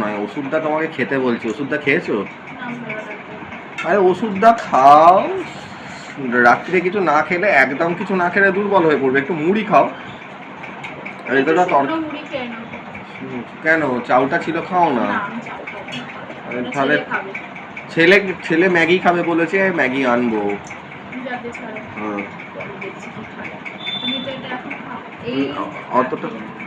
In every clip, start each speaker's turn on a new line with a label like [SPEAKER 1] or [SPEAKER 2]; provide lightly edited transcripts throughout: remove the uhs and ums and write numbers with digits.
[SPEAKER 1] নয়, ওষুধটা তোমাকে খেতে বলছি। ওষুধটা খেয়েছো? আরে ওষুধটা খাও, রাত্রে কিছু না খেলে, একদম কিছু না খেলে দুর্বল হয়ে পড়বে। একটু মুড়ি খাও। আর এটা কেন, চাউটা ছিল, খাও না। তাহলে ছেলে ম্যাগি খাবে বলেছে, ম্যাগি আনবো।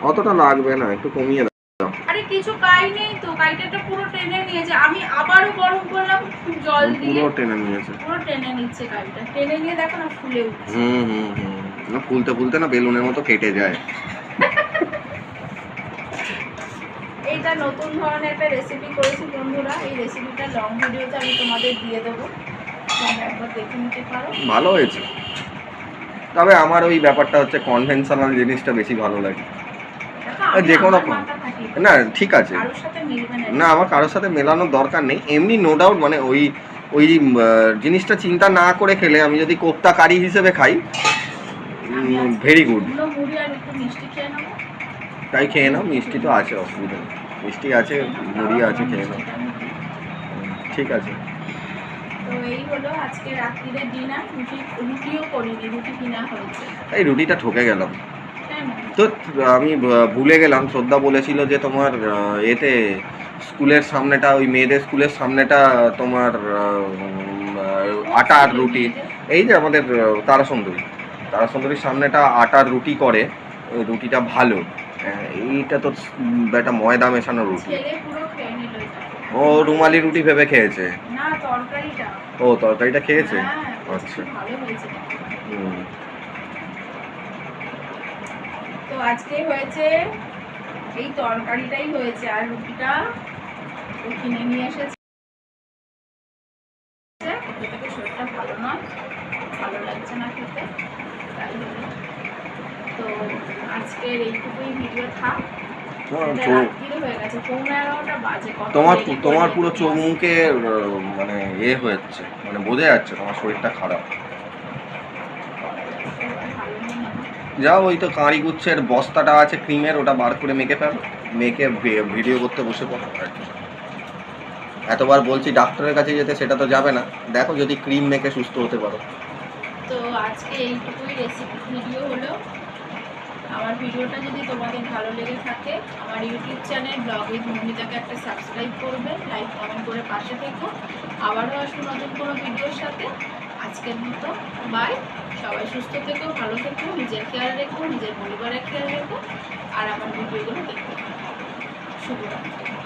[SPEAKER 1] অতটা লাগবে না, একটু কমিয়ে দাও।
[SPEAKER 2] আরে কিছু কাই নেই তো, কাইটা পুরো টেনে নিয়েছে। আমি আবারও গরম করলাম জল দিয়ে,
[SPEAKER 1] পুরো টেনে নিয়েছে,
[SPEAKER 2] পুরো টেনে নিচ্ছে কাইটা। টেনে নিয়ে দেখো না ফুলে উঠছে।
[SPEAKER 1] না ফুলতে না বেলুনের মতো কেটে যায়।
[SPEAKER 2] এইটা নতুন ধরনের একটা রেসিপি করেছি বন্ধুরা। এই রেসিপিটা লং ভিডিওতে আমি তোমাদের দিয়ে দেবো, তোমরা একবার দেখে নিতে পারো।
[SPEAKER 1] ভালো হয়েছে, তবে আমার ওই ব্যাপারটা হচ্ছে কনভেনশনাল জিনিসটা বেশি ভালো লাগে। যে কোনো না ঠিক আছে, না আমার কারোর সাথে মেলানোর দরকার নেই। এমনি নো ডাউট, মানে ওই জিনিসটা চিন্তা না করে খেলে, আমি যদি কোপ্তা কারি হিসেবে খাই, ভেরি গুড। তাই খেয়ে নাও, মিষ্টি তো আছে, অসুবিধা নেই, মিষ্টি আছে, মুড়ি আছে, খেয়ে নাও, ঠিক আছে।
[SPEAKER 2] তো এই হলো আজকে রাত্রিরে ডিনার। রুটিও করিনি, রুটি কিনা হয়েছে।
[SPEAKER 1] এই রুটিটা ঠকে গেলাম তো, আমি ভুলে গেলাম। শ্রদ্ধা বলেছিল যে তোমার এতে স্কুলের সামনেটা, ওই মেয়েদের স্কুলের সামনেটা তোমার আটার রুটি, এই যে আমাদের তারাসুন্দরীর সামনেটা আটার রুটি করে, ওই রুটিটা ভালো। এইটা তো একটা ময়দা মেশানো রুটি। ও রুমালি রুটি ভেবে খেয়েছে। ও তরকারিটা খেয়েছে, আচ্ছা।
[SPEAKER 2] তো আজকে হয়েছে এই তরকারিটাই হয়েছে, আর রুটিটা কিনে নিয়ে এসেছে। শরীরটা ভালো নয়, ভালো লাগছে না খেতে, তাই হলো। তো আজকের এইটুকুই ভিডিও থাক।
[SPEAKER 1] তোমার পুরো চোখ মুখে মানে এ হচ্ছে, মানে বোঝা যাচ্ছে তোমার শরীরটা খারাপ। যাও, ওই তো কাঁড়ি গুচ্ছের বস্তাটা আছে ক্রিমের, ওটা বার করে মেখে ফেলো, মেখে ভিডিও করতে বসে পড়ো। এতবার বলছি ডাক্তারের কাছে যেতে, সেটা তো যাবে না। দেখো যদি ক্রিম মেখে সুস্থ হতে পারো।
[SPEAKER 2] তো আজকে এইটুকুই রেসিপি ভিডিও হলো। আমার ভিডিওটা যদি তোমাদের ভালো লেগে থাকে, আমার ইউটিউব চ্যানেল ব্লগ উইথ মৌমিতাকে একটা সাবস্ক্রাইব করবে, লাইক কমেন্ট করে পাশে থেকো। আবারও আসবো নতুন কোনো ভিডিওর সাথে। আজকের মতো বাই। সবাই সুস্থ থেকো, ভালো থেকো, নিজের খেয়াল রেখো, নিজের পরিবারের খেয়াল রেখো, আর আমার ভিডিওগুলো দেখতে থাকো। শুভরাত্রি।